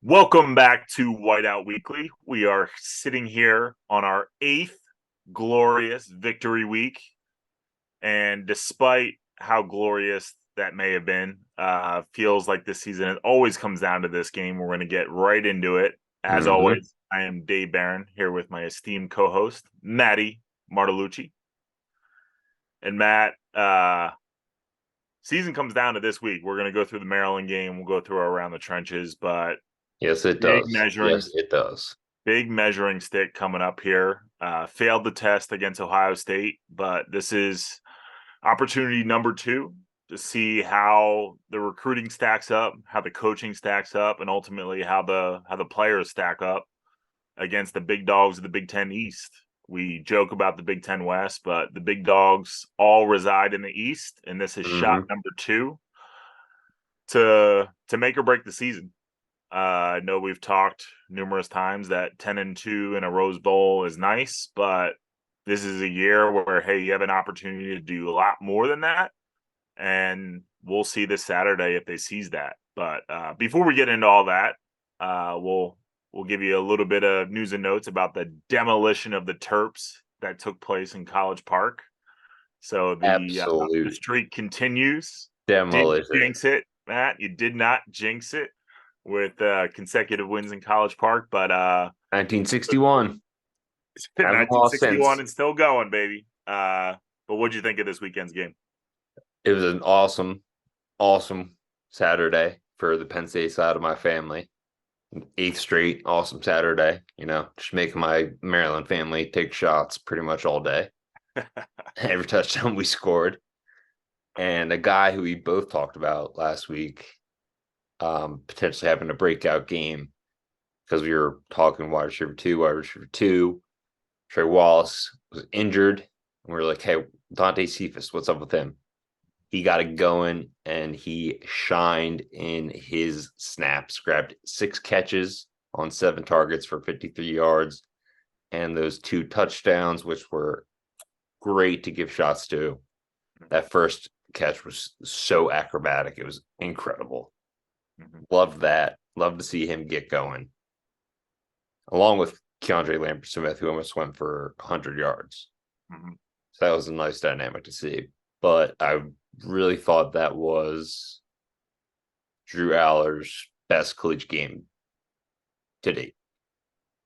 Welcome back to Whiteout Weekly. We are sitting here on our 8th glorious victory week. And despite how glorious that may have been, feels like this season it always comes down to this game. We're going to get right into it. As hmm always, I am Dave Barron here with my esteemed co-host, Matty Martelluzzi. And Matt, season comes down to this week. We're going to go through the Maryland game. We'll go through our around the trenches, but Yes, it big does. measuring Yes, it does. big measuring stick coming up here. Failed the test against Ohio State, but this is opportunity number 2 to see how the recruiting stacks up, how the coaching stacks up, and ultimately how the players stack up against the big dogs of the Big Ten East. We joke about the Big Ten West, but the big dogs all reside in the East, and this is shot hmm number 2 to make or break the season. I know we've talked numerous times that 10-2 in a Rose Bowl is nice, but this is a year where, hey, you have an opportunity to do a lot more than that. And we'll see this Saturday if they seize that. But before we get into all that, we'll give you a little bit of news and notes about the demolition of the Terps that took place in College Park. So the Absolute streak continues. Didn't demolition. jinx it, Matt. You did not jinx it with consecutive wins in College Park, but 1961. Hasn't lost 1961 since. and still going, baby. But what'd you think of this weekend's game? It was an awesome Saturday for the Penn State side of my family. Eighth straight awesome Saturday. Just making my Maryland family take shots pretty much all day. Every touchdown we scored. And a guy who we both talked about last week, potentially having a breakout game because we were talking wide receiver two. Trey Wallace was injured, and we were like, "Hey, Dante Cephas, what's up with him?" He got it going, and he shined in his snaps. Grabbed 6 catches on 7 targets for 53 yards, and those 2 touchdowns, which were great to give shots to. That first catch was so acrobatic; it was incredible. Mhm. Loved that. Love to see him get going, along with Keandre Lambert Smith, who almost went for 100 yards. Mhm. So that was a nice dynamic to see. But I really thought that was Drew Allar's best collegiate game to date.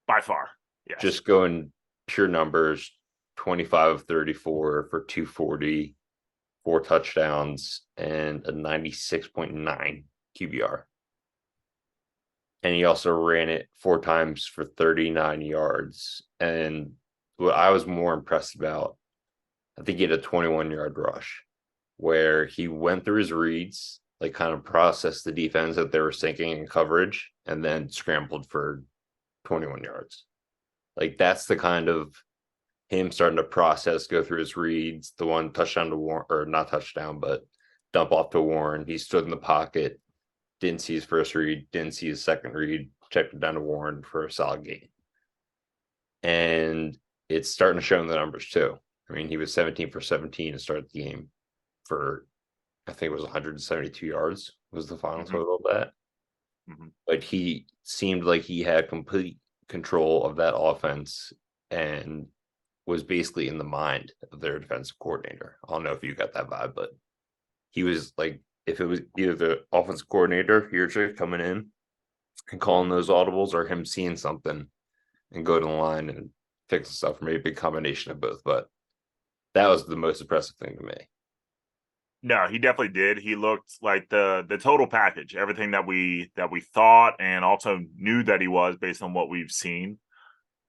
By far, yes. Just going pure numbers, 25 of 34 for 240, 4 touchdowns, and a 96.9 QBR. And he also ran it 4 times for 39 yards. And what I was more impressed about, I think he had a 21-yard rush where he went through his reads, like kind of processed the defense that they were sinking in coverage, and then scrambled for 21 yards. Like that's the kind of him starting to process, go through his reads. The one touchdown to Warren, or not touchdown, but dump off to Warren. He stood in the pocket, didn't see his first read, didn't see his second read, checked it down to Warren for a solid game. And it's starting to show in the numbers too. I mean, he was 17 for 17 to start the game for, I think it was 172 yards was the final Mhm. total of that. Mhm. But he seemed like he had complete control of that offense and was basically in the mind of their defensive coordinator. I don't know if you got that vibe, but he was like, if it was either the offensive coordinator here coming in and calling Mhm. those audibles or him seeing something and go to the line and fix the stuff, or maybe a big combination of both. But that was the most impressive thing to me. No, he definitely did. He looked like the total package, everything that we thought and also knew that he was based on what we've seen.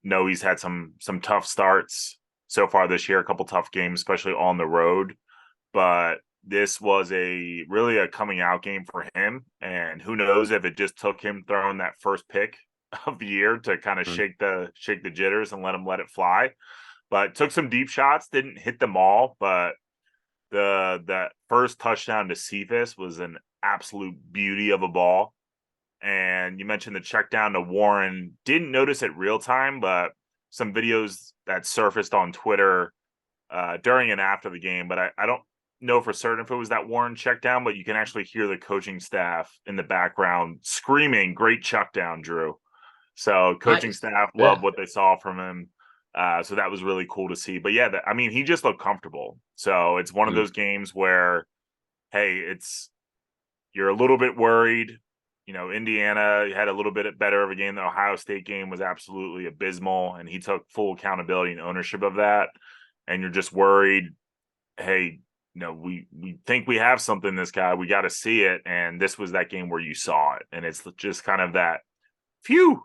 No, he's had some tough starts so far this year, a couple tough games, especially on the road. But this was a really a coming out game for him. And who knows if it just took him throwing that first pick of the year to kind of Mm-hmm. shake the jitters and let it fly. But took some deep shots, didn't hit them all, but that first touchdown to Cephas was an absolute beauty of a ball. And you mentioned the check down to Warren. Didn't notice it real time, but some videos that surfaced on Twitter during and after the game. But I don't know for certain if it was that Warren check down, but you can actually hear the coaching staff in the background screaming, "Great check down, Drew." So coaching Nice. staff loved Yeah. what they saw from him. So that was really cool to see. But yeah, I mean, he just looked comfortable. So it's one of Mm. those games where, hey, you're a little bit worried. Indiana had a little bit better of a game. The Ohio State game was absolutely abysmal, and he took full accountability and ownership of that. And you're just worried, hey, we think we have something, this guy. We got to see it. And this was that game where you saw it. And it's just kind of that phew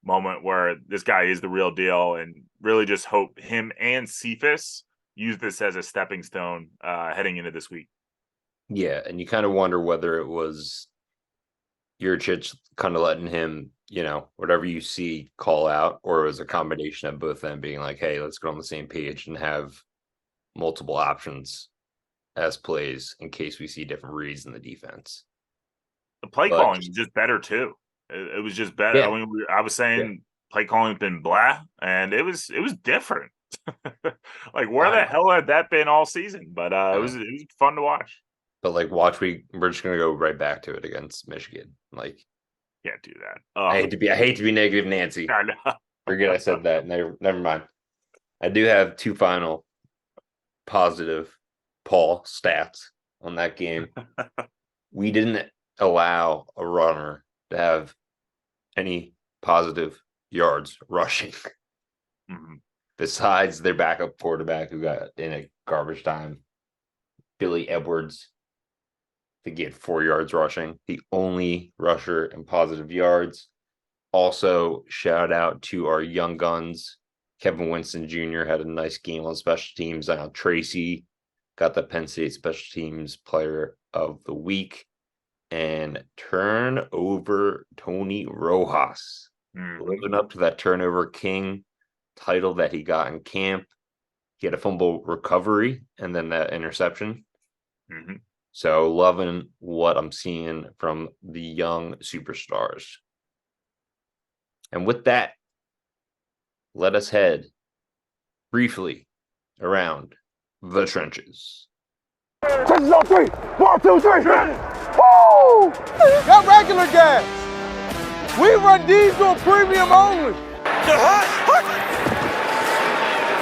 moment where this guy is the real deal, and really just hope him and Cephas use this as a stepping stone heading into this week. Yeah, and you kind of wonder whether it was Jurčić kind of letting him, whatever you see, call out, or it was a combination of both of them being like, hey, let's get on the same page and have multiple options as plays in case we see different reads in the defense. The play But calling was just better too. It was just better. yeah, I mean, I was yeah, saying play calling's been blah, and it was different. Like, where I the know. hell had that been all season? But it was fun to watch. But like, watch, we're just gonna go right back to it against Michigan. Like, Can't do that. I hate to be negative, Nancy. I know. Forget I said that. Never mind. I do have two final positive Paul stats on that game. We didn't allow a runner to have any positive yards rushing besides their backup quarterback who got in a garbage time. Billy Edwards to get 4 yards rushing, the only rusher in positive yards. Also, shout out to our young guns. Kevin Winston Jr. had a nice game on special teams. Tracy got the Penn State Special Teams Player of the Week. And turnover Tony Rojas, living up to that turnover king title that he got in camp. He had a fumble recovery and then that interception. So loving what I'm seeing from the young superstars. And with that, let us head briefly around the trenches. Trenches on 3. 1, 2, 3. Woo! Got regular gas. We run diesel premium only.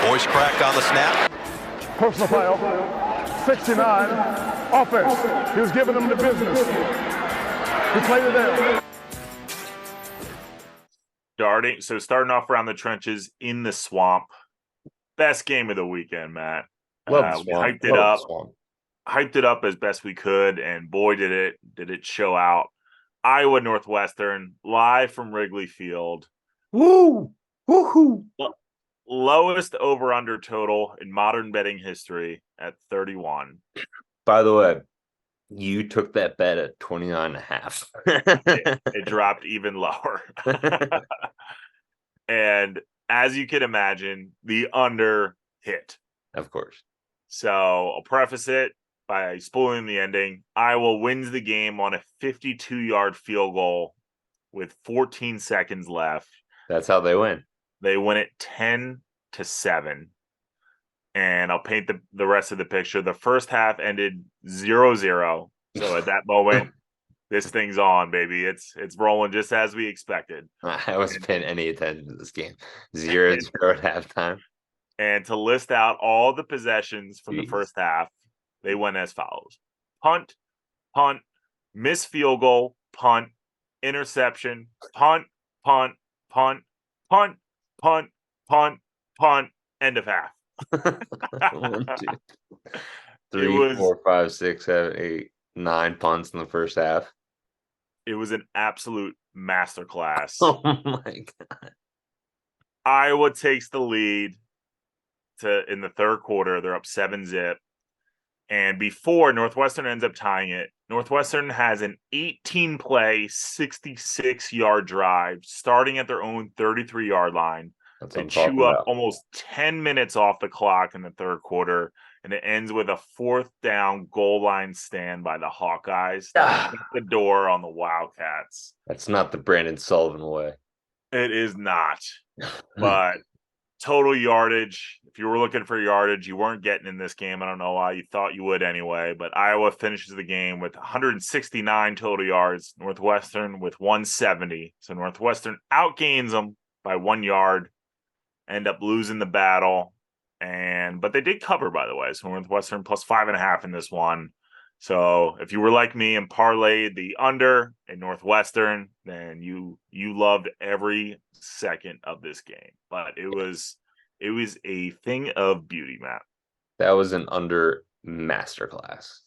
Voice crack on the snap. Personal foul. 69. Offense. He was giving them the business. He played it there. Starting off around the trenches in the swamp. Best game of the weekend, Matt. Love the We swamp. hyped it up. Hyped it up as best we could, and boy did it show out. Iowa Northwestern, live from Wrigley Field. Woo! Woohoo! Lowest over-under total in modern betting history at 31. By the way, you took that bet at 29.5. It dropped even lower. And as you can imagine, the under hit. Of course. So I'll preface it by spoiling the ending. Iowa wins the game on a 52-yard field goal with 14 seconds left. That's how they win. They win it 10-7. And I'll paint the rest of the picture. The first half ended 0-0. So at that moment, this thing's on, baby. It's rolling just as we expected. I wasn't paying any attention to this game. 0-0 at halftime. And to list out all the possessions from the first half, they went as follows: punt, miss field goal, punt, interception, punt, punt, punt, punt, punt, punt, punt, end of half. 1, 2, 3, 4, 5, 6, 7, 8, 9 punts in the first half. It was an absolute masterclass. Oh my God. Iowa takes the lead in the third quarter. They're up 7-0. And before Northwestern ends up tying it, Northwestern has an 18-play, 66-yard drive starting at their own 33-yard line. They chew up almost 10 minutes off the clock in the third quarter, and it ends with a 4th down goal line stand by the Hawkeyes. The door on the Wildcats. That's not the Brandon Sullivan way. It is not. But total yardage. If you were looking for yardage, you weren't getting in this game. I don't know why. You thought you would anyway. But Iowa finishes the game with 169 total yards. Northwestern with 170. So Northwestern outgains them by 1 yard. End up losing the battle. But they did cover, by the way. So Northwestern plus 5.5 in this one. So if you were like me and parlayed the under in Northwestern, then you loved every second of this game. But it was a thing of beauty, Matt. That was an under masterclass.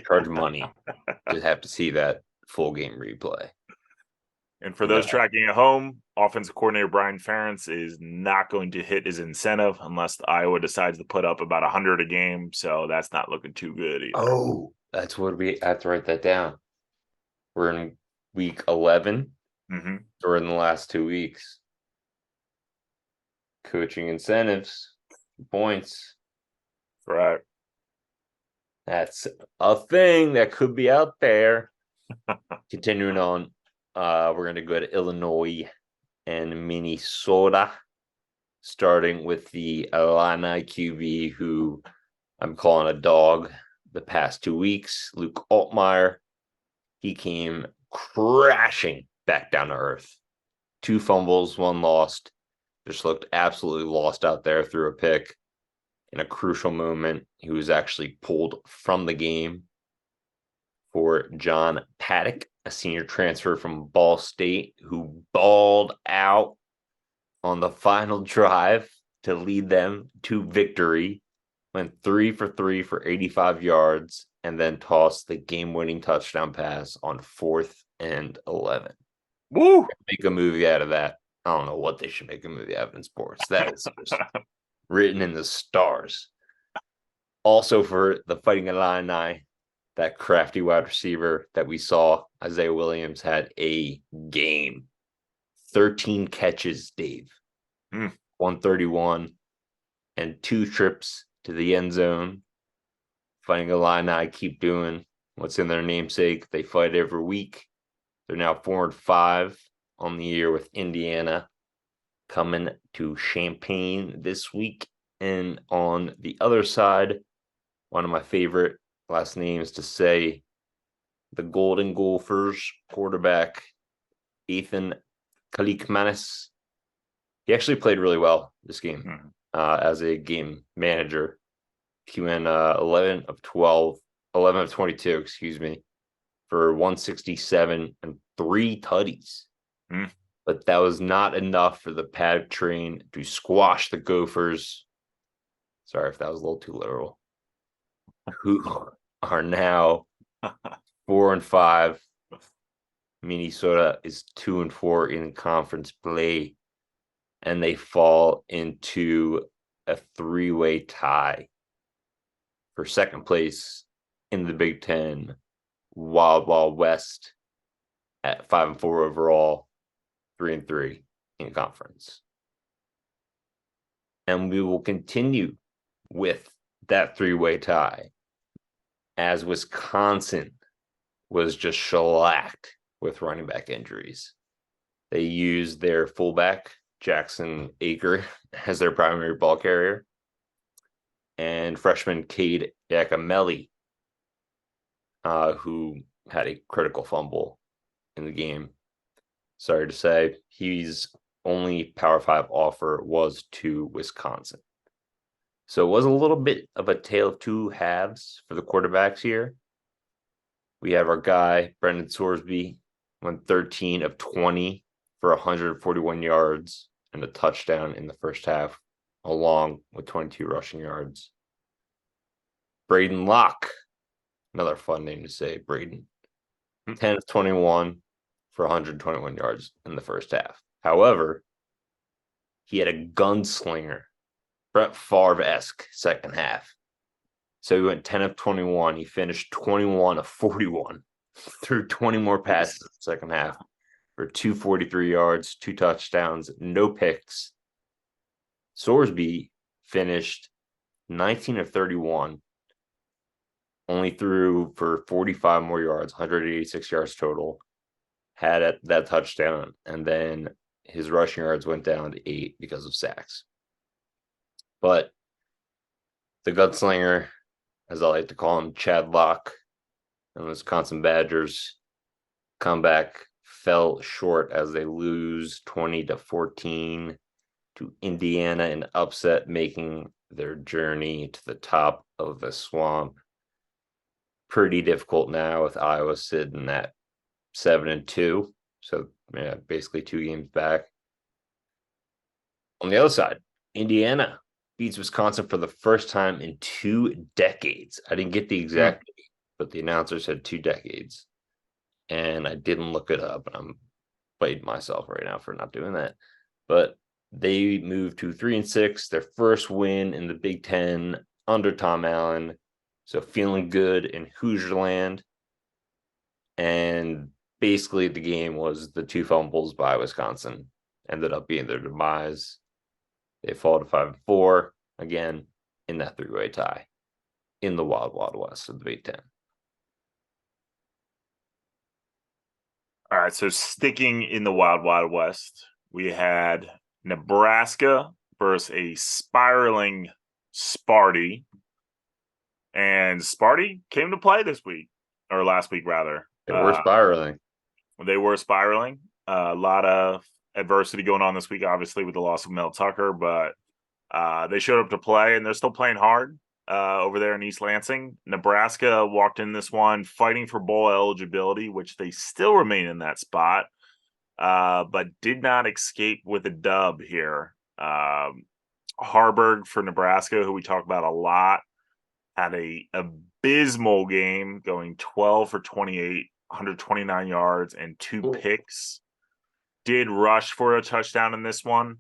Charge money to have to see that full game replay. And for those tracking at home, offensive coordinator Brian Ferentz is not going to hit his incentive unless Iowa decides to put up about 100 a game. So that's not looking too good either. Oh, that's what we have to write that down. We're in week 11. Mm-hmm. Or in the last 2 weeks. Coaching incentives, points. Right. That's a thing that could be out there. Continuing on, we're going to go to Illinois and Minnesota, starting with the Illini QB, who I'm calling a dog the past 2 weeks, Luke Altmaier. He came crashing back down to earth. 2 fumbles, 1 lost. Just looked absolutely lost out there through a pick. In a crucial moment, he was actually pulled from the game for John Paddock, a senior transfer from Ball State, who balled out on the final drive to lead them to victory. Went 3 for 3 for 85 yards, and then tossed the game-winning touchdown pass on 4th and 11. Woo! Make a movie out of that. I don't know what they should make a movie out of in sports. That is just written in the stars. Also for the Fighting Illini, that crafty wide receiver that we saw, Isaiah Williams, had a game. 13 catches, Dave. 131 and 2 trips to the end zone. Fighting Illini keep doing what's in their namesake. They fight every week. They're now 4-5 on the year with Indiana coming to Champaign this week. And on the other side, one of my favorite last names to say, the Golden Gophers quarterback, Ethan Kalikmanis. He actually played really well this game as a game manager. He went 11 of 22, for 167 and 3 tutties. But that was not enough for the Paddock train to squash the Gophers. Sorry if that was a little too literal. Who are now 4-5. Minnesota is 2-4 in conference play, and they fall into a 3-way tie for second place in the Big Ten. Wild West at 5-4 overall, 3-3 in conference. And we will continue with that 3-way tie as Wisconsin was just shellacked with running back injuries. They used their fullback, Jackson Aker, as their primary ball carrier, and freshman Cade Giacomelli, who had a critical fumble in the game. Sorry to say, his only Power 5 offer was to Wisconsin. So it was a little bit of a tale of two halves for the quarterbacks here. We have our guy, Brendan Sorsby, went 13 of 20 for 141 yards and a touchdown in the first half, along with 22 rushing yards. Braden Locke, another fun name to say, Braden, 10 of 21 for 121 yards in the first half. However, he had a gunslinger, Brett Favre-esque second half. So he went 10 of 21. He finished 21 of 41, threw 20 more passes in the second half for 243 yards, 2 touchdowns, no picks. Sorsby finished 19 of 31, only threw for 45 more yards, 186 yards total, had that touchdown, and then his rushing yards went down to 8 because of sacks. But the gunslinger, as I like to call him, Chad Locke, and the Wisconsin Badgers comeback fell short as they lose 20-14 to Indiana in upset, making their journey to the top of the swamp pretty difficult now with Iowa sitting at 7-2. So yeah, basically 2 games back. On the other side, Indiana beats Wisconsin for the first time in 2 decades. I didn't get the exact date, but the announcer said 2 decades. And I didn't look it up, and I'm blaming myself right now for not doing that. But they moved to 3-6, their first win in the Big Ten under Tom Allen. So feeling good in Hoosierland. And basically the game was the 2 fumbles by Wisconsin ended up being their demise. They fall to 5-4 again in that 3-way tie in the Wild Wild West of the Big Ten. All right, so sticking in the Wild Wild West, we had Nebraska versus a spiraling Sparty. And Sparty came to play this week, or last week, rather. They were spiraling. They were spiraling. A lot of adversity going on this week, obviously, with the loss of Mel Tucker, but they showed up to play, and they're still playing hard over there in East Lansing. Nebraska walked in this one fighting for bowl eligibility, which they still remain in that spot, but did not escape with a dub here. Harburg for Nebraska, who we talk about a lot, had a abysmal game, going 12 for 28, 129 yards, and 2 picks. Did rush for a touchdown in this one.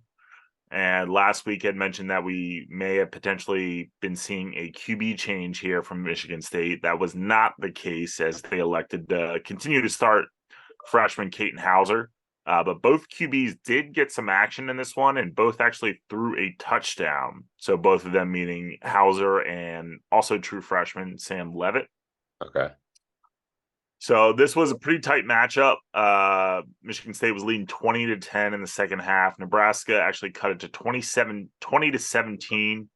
And last week had mentioned that we may have potentially been seeing a QB change here from Michigan State. That was not the case, as they elected to continue to start freshman Caton Hauser. But both QBs did get some action in this one, and both actually threw a touchdown. So both of them meaning Hauser and also true freshman Sam Levitt. Okay. So this was a pretty tight matchup. Michigan State was leading 20-10 in the second half. Nebraska actually cut it to 20-17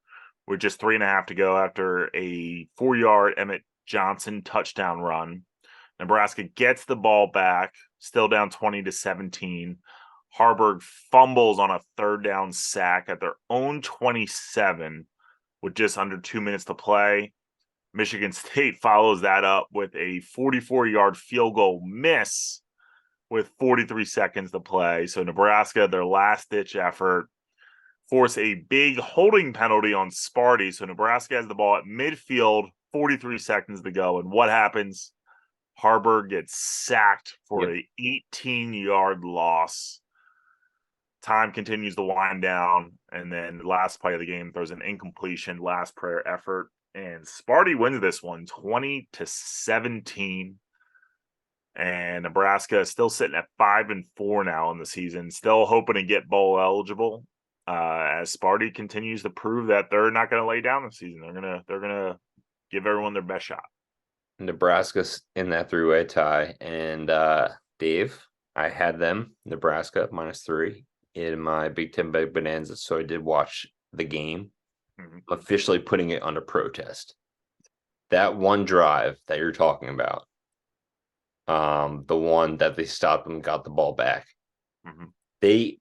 with just 3.5 to go after a 4-yard Emmett Johnson touchdown run. Nebraska gets the ball back, still down 20-17. Harburg fumbles on a 3rd down sack at their own 27 with just under 2 minutes to play. Michigan State follows that up with a 44-yard field goal miss with 43 seconds to play. So Nebraska, their last-ditch effort, force a big holding penalty on Sparty. So Nebraska has the ball at midfield, 43 seconds to go. And what happens? Harburg gets sacked for an 18-yard loss. Time continues to wind down, and then the last play of the game throws an incompletion, last prayer effort. And Sparty wins this one 20-17. And Nebraska is still sitting at 5-4 now in the season, still hoping to get bowl eligible. As Sparty continues to prove that they're not going to lay down this season. They're gonna give everyone their best shot. Nebraska's in that 3-way tie. And Dave, I had them, Nebraska -3 in my Big Ten Big Bonanza. So I did watch the game. Officially putting it under protest. That one drive that you're talking about, the one that they stopped and got the ball back. They,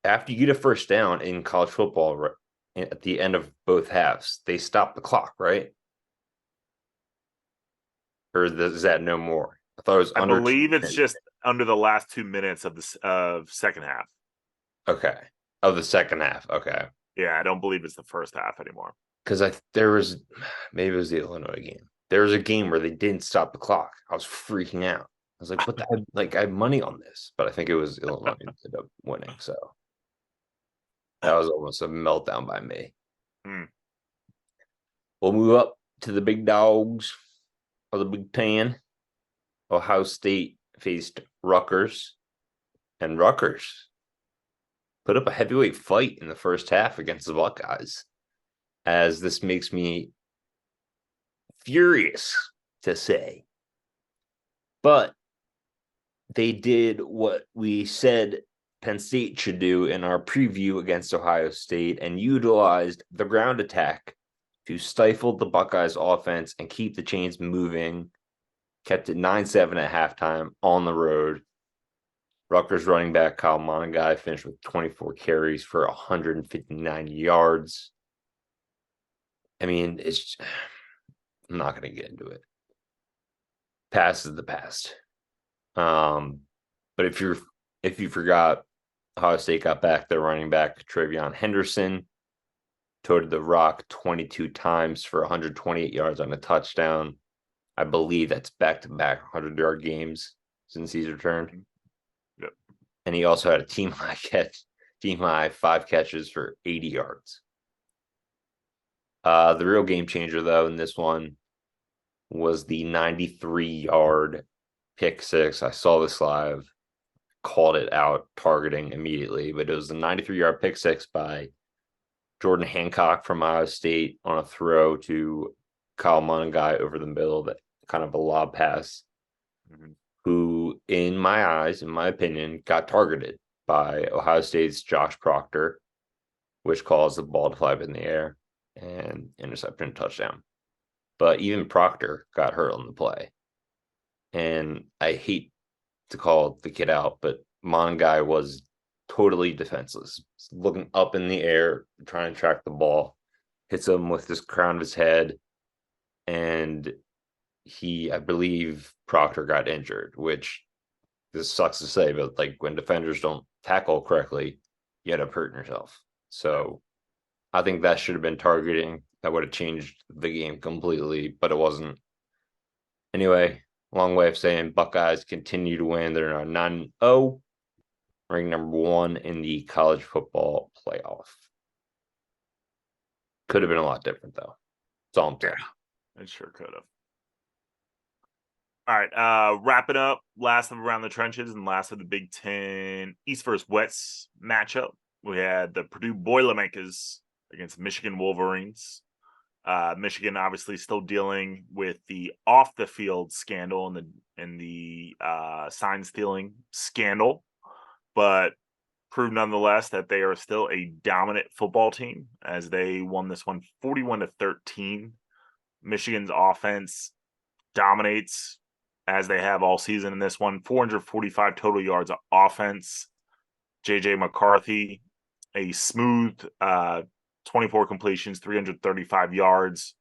after you get a first down in college football at the end of both halves, they stop the clock, right? Or is that no more? I thought it was under. I believe it's just under the last 2 minutes of the second half. Okay, of the second half. Okay. Yeah, I don't believe it's the first half anymore. Because there was, maybe it was the Illinois game. There was a game where they didn't stop the clock. I was freaking out. I was like, "What the heck?" Like, I had money on this, but I think it was Illinois ended up winning. So that was almost a meltdown by me. We'll move up to the big dogs of the Big Ten. Ohio State faced Rutgers, and Rutgers put up a heavyweight fight in the first half against the Buckeyes, as this makes me furious to say. But they did what we said Penn State should do in our preview against Ohio State and utilized the ground attack to stifle the Buckeyes offense and keep the chains moving. Kept it 9-7 at halftime on the road. Rutgers running back Kyle Monangai finished with 24 carries for 159 yards. I mean, I'm not going to get into it. Past is the past. But if you forgot, Ohio State got back their running back Travion Henderson, toted the rock 22 times for 128 yards on a touchdown. I believe that's back-to-back 100-yard games since he's returned. Yep. And he also had a team high 5 catches for 80 yards. The real game changer, though, in this one was the 93-yard pick six. I saw this live, called it out, targeting immediately, but it was the 93-yard pick six by Jordan Hancock from Ohio State on a throw to Kyle Monangai over the middle, that kind of a lob pass, who, in my eyes, in my opinion, got targeted by Ohio State's Josh Proctor, which caused the ball to fly up in the air and interception touchdown. But even Proctor got hurt on the play. And I hate to call the kid out, but Monangai was totally defenseless, looking up in the air, trying to track the ball, hits him with the crown of his head, and I believe Proctor got injured, which this sucks to say, but like when defenders don't tackle correctly, you end up hurting yourself. So I think that should have been targeting. That would have changed the game completely, but it wasn't. Anyway, long way of saying Buckeyes continue to win. They're now 9-0, ranked number 1 in the college football playoff. Could have been a lot different, though. That's all I'm saying. It sure could have. All right, wrapping up, last of Around the Trenches and last of the Big Ten East versus West matchup. We had the Purdue Boilermakers against Michigan Wolverines. Michigan obviously still dealing with the off-the-field scandal and the sign stealing scandal, but proved nonetheless that they are still a dominant football team as they won this one 41-13. Michigan's offense dominates as they have all season in this one. 445 total yards of offense. JJ McCarthy, a smooth 24 completions, 335 yards.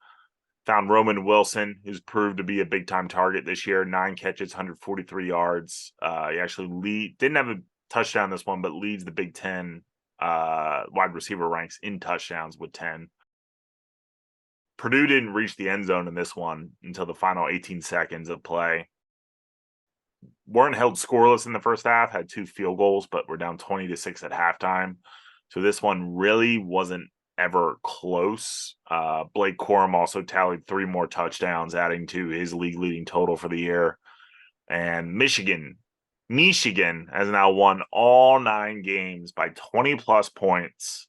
Found Roman Wilson, who's proved to be a big-time target this year. 9 catches, 143 yards. He actually didn't have a touchdown this one, but leads the Big Ten wide receiver ranks in touchdowns with 10. Purdue didn't reach the end zone in this one until the final 18 seconds of play. Weren't held scoreless in the first half, had 2 field goals, but were down 20-6 at halftime. So this one really wasn't ever close. Blake Corum also tallied 3 more touchdowns, adding to his league-leading total for the year. And Michigan has now won all 9 games by 20-plus points.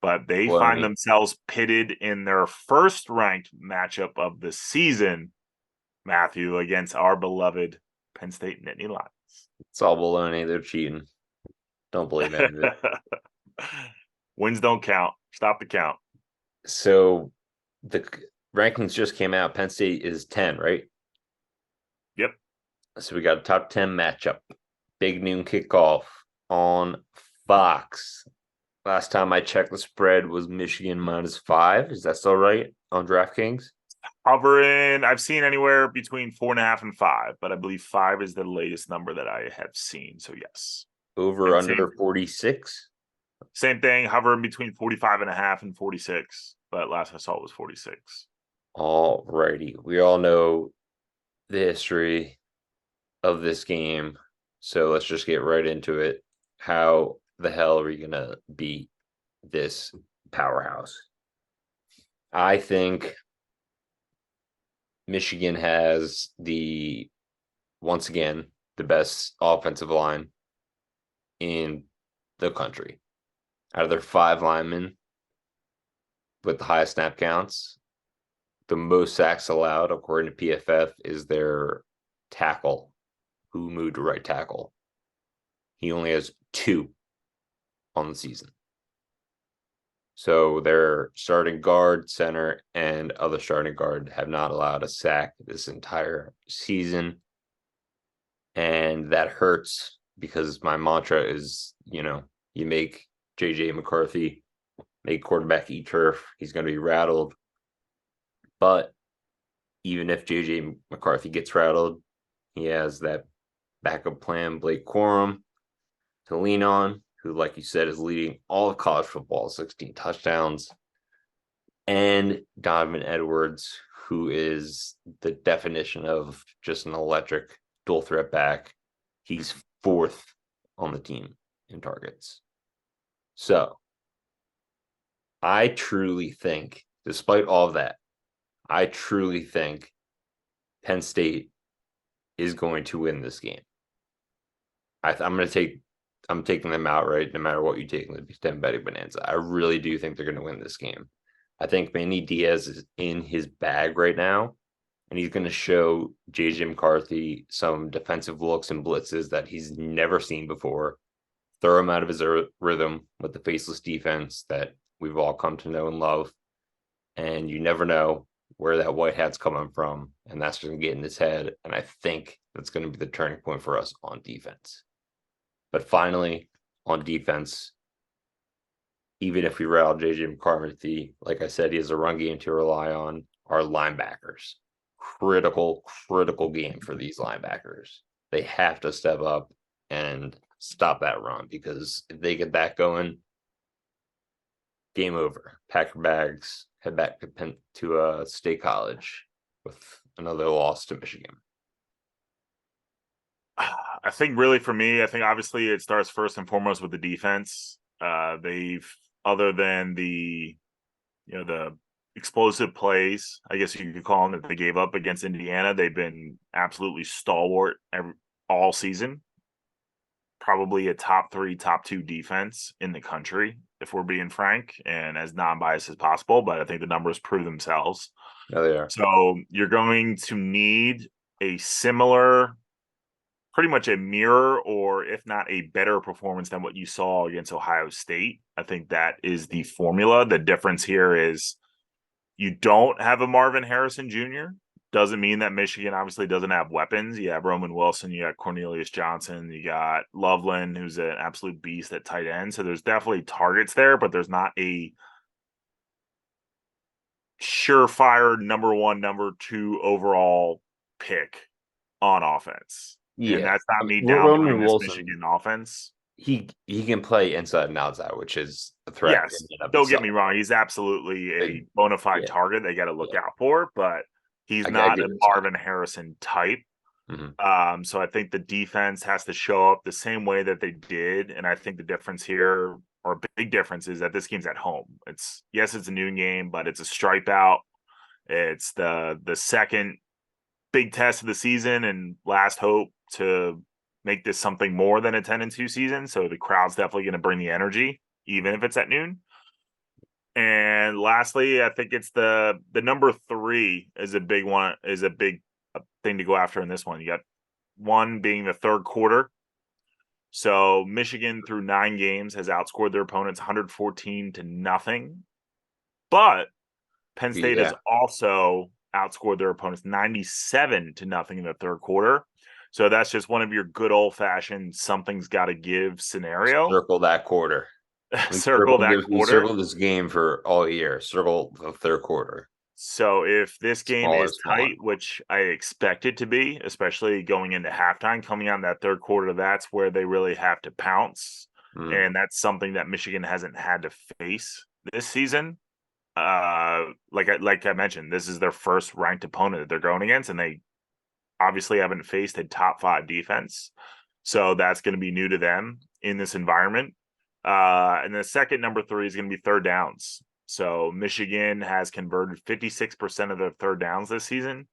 But they find themselves pitted in their first-ranked matchup of the season, Matthew, against our beloved Penn State Nittany Lions. It's all baloney. They're cheating. Don't believe any of it. Wins don't count. Stop the count. So the rankings just came out. Penn State is 10, right? Yep. So we got a top 10 matchup. Big noon kickoff on Fox. Last time I checked, the spread was Michigan -5. Is that still right on DraftKings? Hovering, I've seen anywhere between 4.5 and 5, but I believe 5 is the latest number that I have seen. So yes. Over under 46. Same thing, hovering between 45.5 and 46. But last I saw it was 46. All righty. We all know the history of this game. So let's just get right into it. How the hell are we going to beat this powerhouse? I think Michigan has once again, the best offensive line in the country. Out of their 5 linemen with the highest snap counts, the most sacks allowed, according to PFF, is their tackle, who moved to right tackle. He only has 2 on the season. So their starting guard, center, and other starting guard have not allowed a sack this entire season. And that hurts because my mantra is, you make JJ McCarthy make quarterback eat turf. He's going to be rattled. But even if JJ McCarthy gets rattled, he has that backup plan, Blake Corum, to lean on, who, like you said, is leading all of college football, 16 touchdowns. And Donovan Edwards, who is the definition of just an electric dual threat back. He's 4th on the team in targets. So I truly think, despite all of that, I truly think Penn State is going to win this game. I'm taking them outright, no matter what you take in the 10 betting bonanza. I really do think they're going to win this game. I think Manny Diaz is in his bag right now, and he's going to show JJ McCarthy some defensive looks and blitzes that he's never seen before. Throw him out of his rhythm with the faceless defense that we've all come to know and love. And you never know where that white hat's coming from, and that's going to get in his head. And I think that's going to be the turning point for us on defense. But finally, on defense, even if we rattle JJ McCarthy, like I said, he has a run game to rely on. Our linebackers, critical game for these linebackers. They have to step up and stop that run, because if they get that going, game over. Pack your bags, head back to State College with another loss to Michigan. I think really for me, I think obviously it starts first and foremost with the defense. They've, other than the explosive plays, I guess you could call them, that they gave up against Indiana, they've been absolutely stalwart all season. Probably a top 3, top 2 defense in the country, if we're being frank and as non-biased as possible. But I think the numbers prove themselves. Yeah, they are. So you're going to need a similar, pretty much a mirror, or if not a better performance than what you saw against Ohio State. I think that is the formula. The difference here is you don't have a Marvin Harrison Jr. Doesn't mean that Michigan obviously doesn't have weapons. You have Roman Wilson, you got Cornelius Johnson, you got Loveland, who's an absolute beast at tight end. So there's definitely targets there, but there's not a surefire number 1, number 2 overall pick on offense. Yeah, and that's not me Roman downplaying this Wilson, Michigan offense. He can play inside and outside, which is a threat. Yes, don't get me wrong. He's absolutely a bona fide target they got to look out for, but he's not a Marvin Harrison type. Mm-hmm. So I think the defense has to show up the same way that they did. And I think the difference here, or big difference, is that this game's at home. It's a noon game, but it's a stripe out. It's the second big test of the season and last hope to make this something more than a 10-2 season. So the crowd's definitely going to bring the energy, even if it's at noon. And lastly, I think it's the number 3 is a big one, is a big thing to go after in this one. You got one being the third quarter. So Michigan through 9 games has outscored their opponents 114-0. But Penn State has also outscored their opponents 97-0 in the third quarter. So that's just one of your good old-fashioned something's got to give scenario. Circle that quarter. Circle that quarter. Circle this game for all year. Circle the third quarter. So if this game is tight, which I expect it to be, especially going into halftime, coming out in that third quarter, that's where they really have to pounce. And that's something that Michigan hasn't had to face this season. Like I mentioned, this is their first ranked opponent that they're going against, and they obviously haven't faced a top 5 defense. So that's going to be new to them in this environment. And the second number 3 is going to be third downs. So Michigan has converted 56% of their third downs this season.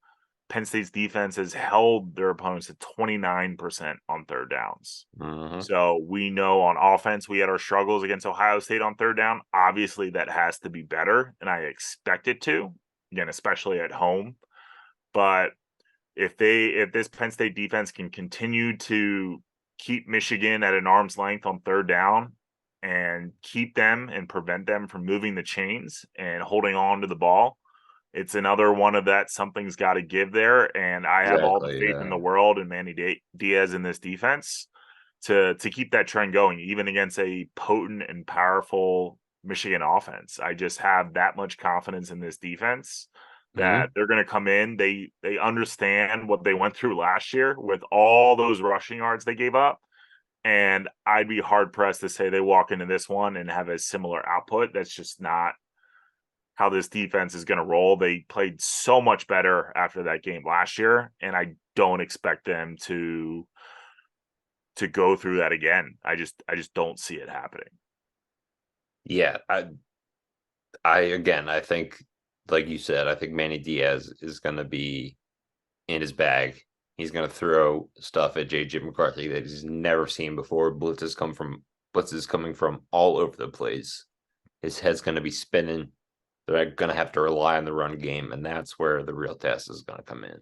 Penn State's defense has held their opponents at 29% on third downs. Mm-hmm. So we know on offense, we had our struggles against Ohio State on third down. Obviously, that has to be better, and I expect it to, again, especially at home. But if this Penn State defense can continue to keep Michigan at an arm's length on third down and keep them and prevent them from moving the chains and holding on to the ball. It's another one of that something's got to give there, and I have all the Exactly. faith in Yeah. the world in Manny Diaz in this defense to keep that trend going, even against a potent and powerful Michigan offense. I just have that much confidence in this defense that Hmm. they're going to come in. They understand what they went through last year with all those rushing yards they gave up, and I'd be hard pressed to say they walk into this one and have a similar output. That's just not how this defense is going to roll. They played so much better after that game last year, and I don't expect them to go through that again. I just don't see it happening. Yeah. I think, like you said, I think Manny Diaz is going to be in his bag. He's going to throw stuff at JJ McCarthy that he's never seen before. Blitzes coming from all over the place. His head's going to be spinning. They're going to have to rely on the run game, and that's where the real test is going to come in.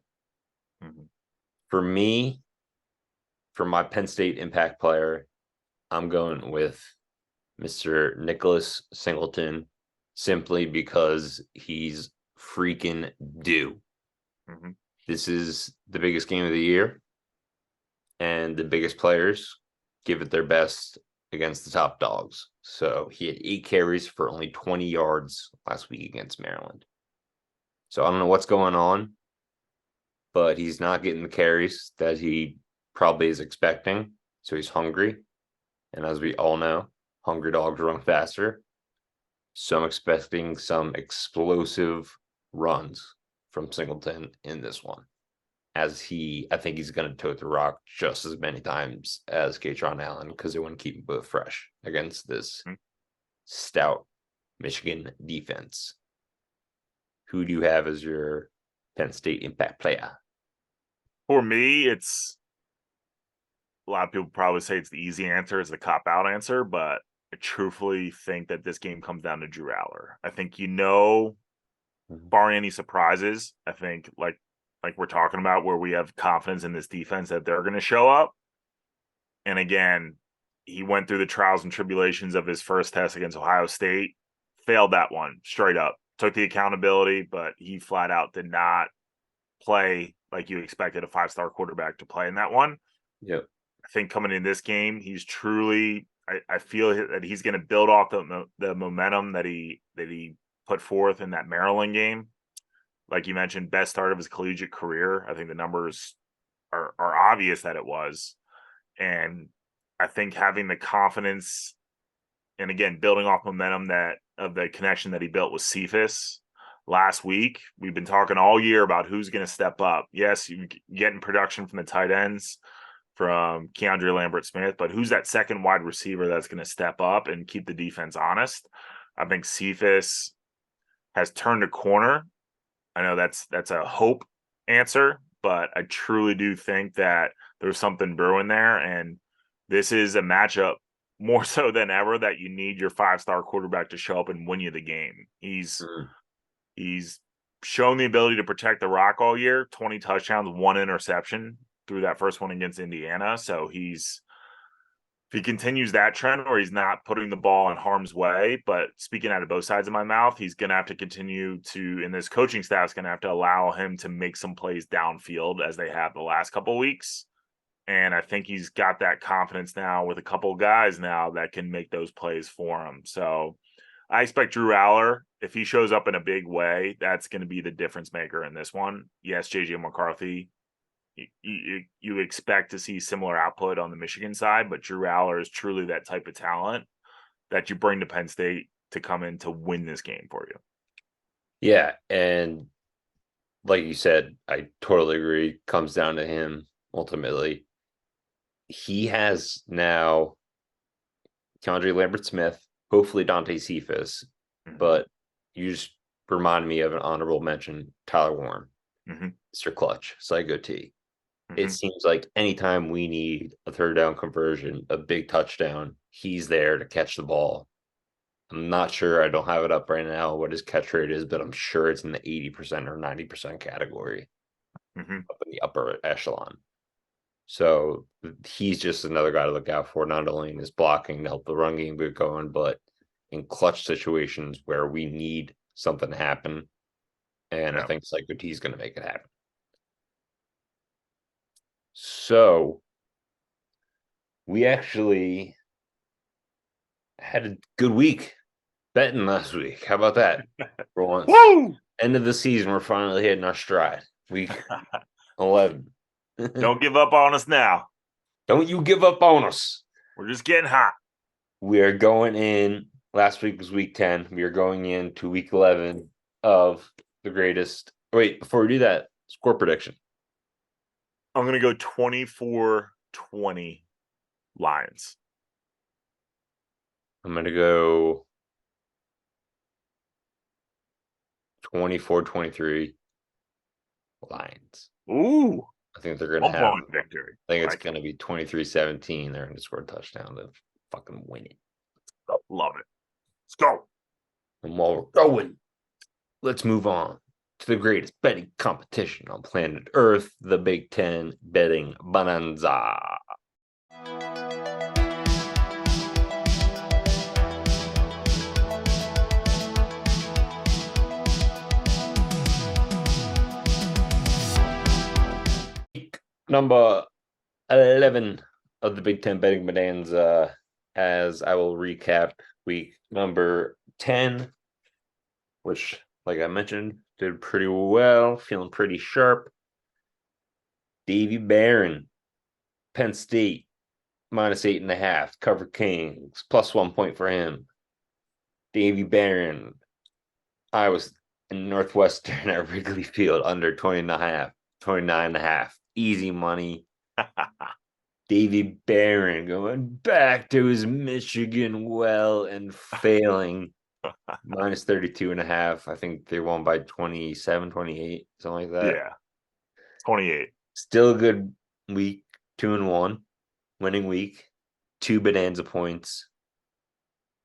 Mm-hmm. For me, for my Penn State impact player, I'm going with Mr. Nicholas Singleton simply because he's freaking due. Mm-hmm. This is the biggest game of the year, and the biggest players give it their best against the top dogs. So he had 8 carries for only 20 yards last week against Maryland. So I don't know what's going on, but he's not getting the carries that he probably is expecting. So he's hungry. And as we all know, hungry dogs run faster. So I'm expecting some explosive runs from Singleton in this one. I think he's going to tote the rock just as many times as Katron Allen because they want to keep them both fresh against this stout Michigan defense. Who do you have as your Penn State impact player? For me, it's a lot of people probably say it's the easy answer, it's the cop out answer, but I truthfully think that this game comes down to Drew Allar. I think barring any surprises, I think like we're talking about where we have confidence in this defense that they're going to show up. And again, he went through the trials and tribulations of his first test against Ohio State, failed that one straight up, took the accountability, but he flat out did not play like you expected a 5-star quarterback to play in that one. Yep. I think coming in this game, he's truly, I feel that he's going to build off the momentum that he put forth in that Maryland game. Like you mentioned, best start of his collegiate career. I think the numbers are obvious that it was. And I think having the confidence and again, building off momentum of the connection that he built with Cephas last week. We've been talking all year about who's going to step up. Yes, you're getting production from the tight ends, from Keandre Lambert-Smith, but who's that second wide receiver that's going to step up and keep the defense honest? I think Cephas has turned a corner. I know that's a hope answer, but I truly do think that there's something brewing there, and this is a matchup more so than ever that you need your 5-star quarterback to show up and win you the game. He's shown the ability to protect the rock all year, 20 touchdowns, 1 interception through that first one against Indiana. So if he continues that trend where he's not putting the ball in harm's way, but speaking out of both sides of my mouth, he's going to have to continue to, and this coaching staff is going to have to allow him to make some plays downfield as they have the last couple of weeks. And I think he's got that confidence now with a couple of guys now that can make those plays for him. So I expect Drew Allar, if he shows up in a big way, that's going to be the difference maker in this one. Yes, JJ McCarthy, you expect to see similar output on the Michigan side, but Drew Allar is truly that type of talent that you bring to Penn State to come in to win this game for you. Yeah, and like you said, I totally agree. Comes down to him ultimately. He has now Keandre Lambert-Smith, hopefully Dante Cephas, but you just remind me of an honorable mention, Tyler Warren, Mr. Clutch, Psycho T. It seems like anytime we need a third down conversion, a big touchdown, he's there to catch the ball. I'm not sure. I don't have it up right now what his catch rate is, but I'm sure it's in the 80% or 90% category up in the upper echelon. So he's just another guy to look out for, not only in his blocking to help the run game get going, but in clutch situations where we need something to happen. And I think Psycho-T's going to make it happen. So we actually had a good week betting last week. How about that? For once. Woo! End of the season, we're finally hitting our stride. Week 11. Don't give up on us now. Don't you give up on us. We're just getting hot. We are going in. Last week was week 10. We are going into week 11 of the greatest. Wait, before we do that, score prediction. I'm going to go 24-20 Lions. I'm going to go 24-23 Lions. Ooh. I think they're going to have 1 point victory. I think it's going to be 23-17. They're going to score a touchdown to fucking win it. Love it. Let's go. And while we're going, let's move on to the greatest betting competition on planet Earth, the Big Ten Betting Bonanza. Week number 11 of the Big Ten Betting Bonanza, as I will recap week number 10, which, like I mentioned, did pretty well, feeling pretty sharp. Davy Barron, Penn State, -8.5, cover Kings, +1 point for him. Davy Barron, I was in Northwestern at Wrigley Field under 29.5, easy money. Davy Barron going back to his Michigan well and failing. -32.5. I think they won by 27, 28, something like that. Yeah. 28. Still a good week, 2-1, winning week, 2 Bonanza points.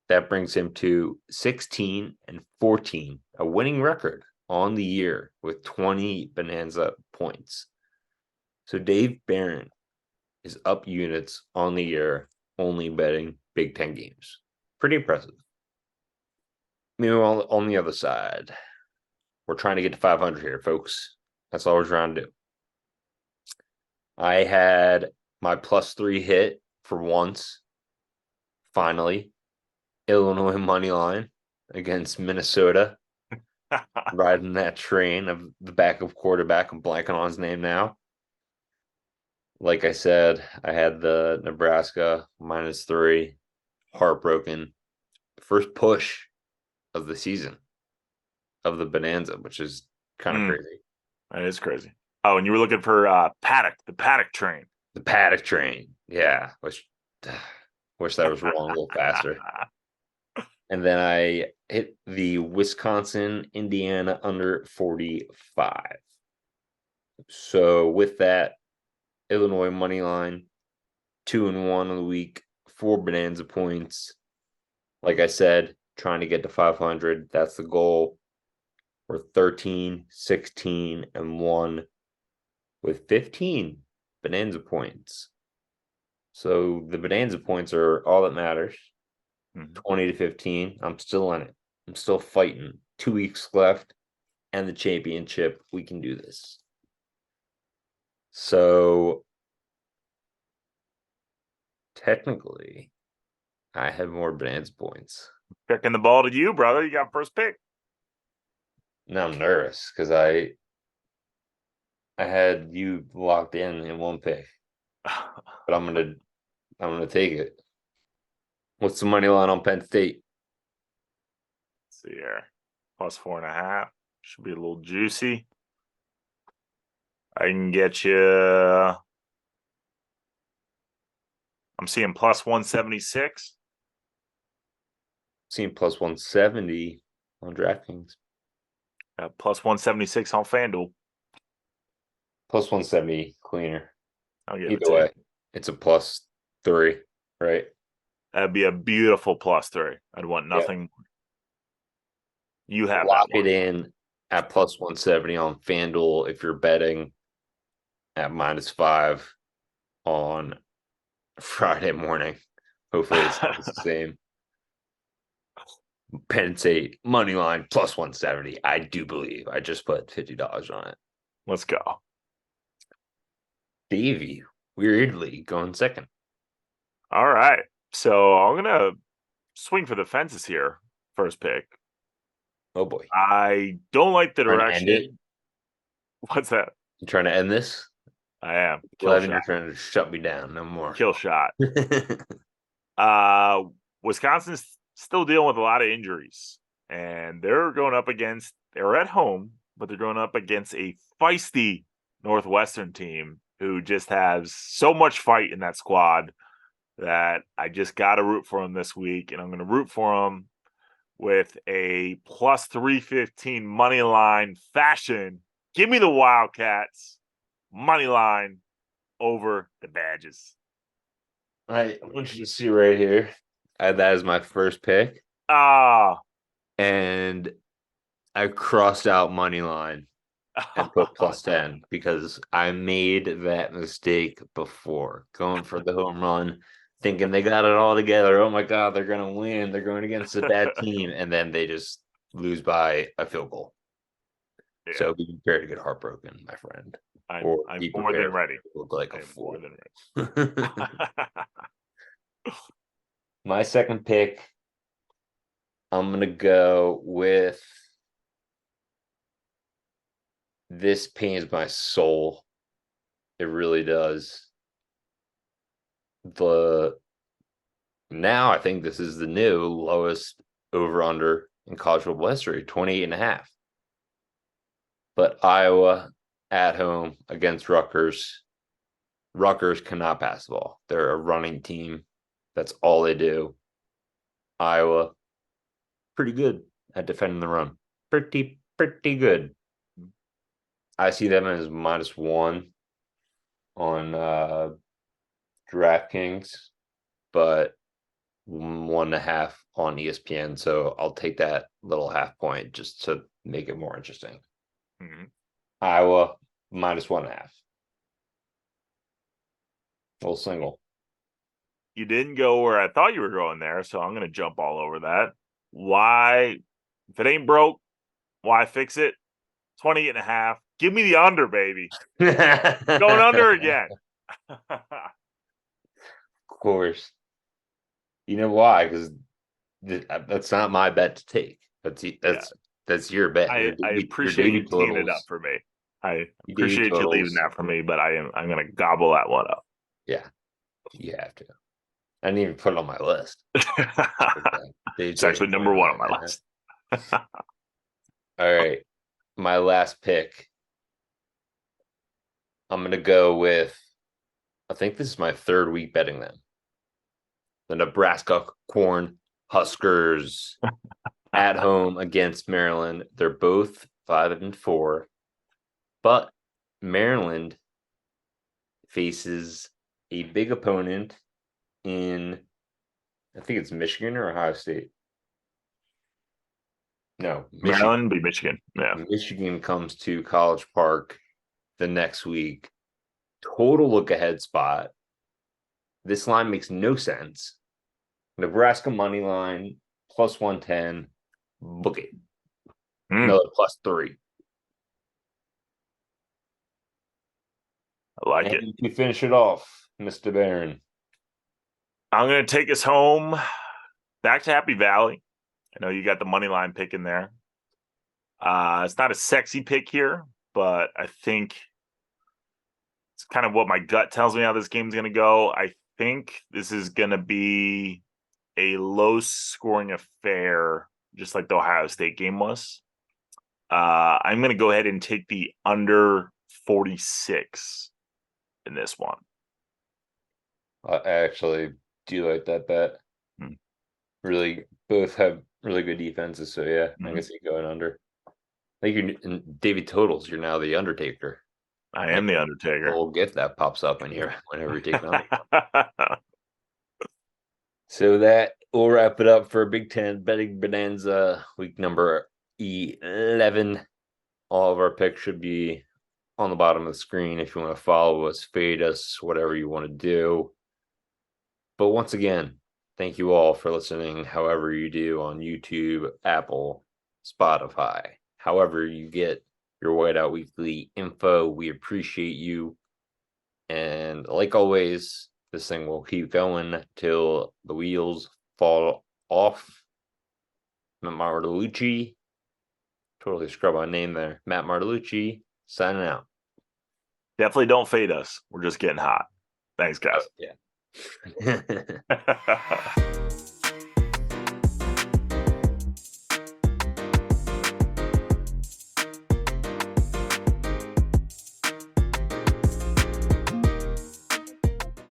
That brings him to 16-14, a winning record on the year with 20 Bonanza points. So Dave Barron is up units on the year, only betting Big Ten games. Pretty impressive. Meanwhile, on the other side, we're trying to get to 500 here, folks. That's all we're trying to do. I had my +3 hit for once. Finally, Illinois money line against Minnesota. Riding that train of the backup quarterback. I'm blanking on his name now. Like I said, I had the Nebraska -3. Heartbroken. First push of the season of the Bonanza, which is kind of crazy. That is crazy. Oh, and you were looking for Paddock, the Paddock train. The Paddock train. Yeah. Wish that was wrong a little faster. And then I hit the Wisconsin, Indiana under 45. So with that, Illinois money line, 2-1 on the week, 4 Bonanza points. Like I said, trying to get to 500. That's the goal. We're 13-16-1 with 15 Bonanza points. So the Bonanza points are all that matters. 20-15. I'm still in it. I'm still fighting. 2 weeks left and the championship. We can do this. So technically, I have more Bonanza points. Picking the ball to you, brother. You got first pick. Now I'm nervous because I had you locked in one pick, but I'm gonna take it. What's the money line on Penn State? Let's see here, +4.5 should be a little juicy. I can get you. I'm seeing +176. Seeing +170 on DraftKings. +176 on FanDuel. +170 cleaner. I'll give Either way, it's a +3, right? That'd be a beautiful +3. I'd want nothing more. You have Lock that it in at +170 on FanDuel if you're betting at -5. on Friday morning. Hopefully it's the same. Penn State money line plus 170. I do believe. I just put $50 on it. Let's go. Davey, weirdly going second. All right. So I'm going to swing for the fences here. First pick. Oh boy. I don't like the Trying to end it? direction. What's that? You trying to end this? I am. Kill shot. You're trying to shut me down. No more. Kill shot. Wisconsin's still dealing with a lot of injuries. And they're at home, but they're going up against a feisty Northwestern team who just has so much fight in that squad that I just got to root for them this week. And I'm going to root for them with a plus 315 money line fashion. Give me the Wildcats money line over the Badges. I want you to see right here. That is my first pick. And I crossed out money line and put plus 10 because I made that mistake before going for the home run, thinking they got it all together. Oh my God, they're going to win. They're going against a bad team. And then they just lose by a field goal. Yeah. So be prepared to get heartbroken, my friend. I'm more than ready. Look like a fool. More than ready. My second pick, I'm going to go with this pains my soul. It really does. Now I think this is the new lowest over-under in college football history, 28.5. But Iowa at home against Rutgers. Rutgers cannot pass the ball. They're a running team. That's all they do. Iowa, pretty good at defending the run. Pretty good. I see them as -1 on DraftKings, but 1.5 on ESPN. So I'll take that little half point just to make it more interesting. Mm-hmm. Iowa -1.5. Little single. You didn't go where I thought you were going there, so I'm going to jump all over that. Why? If it ain't broke, why fix it? 28.5. Give me the under, baby. Going under again. Of course. You know why? Because that's not my bet to take. That's your bet. I appreciate you teeing it up for me. I appreciate you leaving that for me, but I'm going to gobble that one up. Yeah, you have to. I didn't even put it on my list. It's actually number 1 on my list. All right. My last pick. I'm going to go with, I think this is my third week betting them. The Nebraska Corn Huskers at home against Maryland. They're both 5-4. But Maryland faces a big opponent in, I think it's Michigan or Ohio State. No, Maryland be Michigan. Yeah. Michigan comes to College Park the next week. Total look ahead spot. This line makes no sense. Nebraska money line plus 110. Book it. Another plus 3. I like it. You finish it off, Mr. Barron. I'm going to take us home back to Happy Valley. I know you got the money line pick in there. It's not a sexy pick here, but I think it's kind of what my gut tells me how this game's going to go. I think this is going to be a low-scoring affair, just like the Ohio State game was. I'm going to go ahead and take the under 46 in this one. I actually do like that bet. Really, both have really good defenses, so yeah, I guess you're going under. I think you're in David Totals. You're now the Undertaker. I am the Undertaker. A little gift that pops up in here whenever you take on. So that will wrap it up for Big Ten Betting Bonanza week number 11. All of our picks should be on the bottom of the screen if you want to follow us, fade us, whatever you want to do. But once again, thank you all for listening, however you do on YouTube, Apple, Spotify, however you get your Whiteout Weekly info. We appreciate you. And like always, this thing will keep going till the wheels fall off. Matt Martelluzzi, totally scrub my name there. Matt Martelluzzi, signing out. Definitely don't fade us. We're just getting hot. Thanks, guys. Yeah.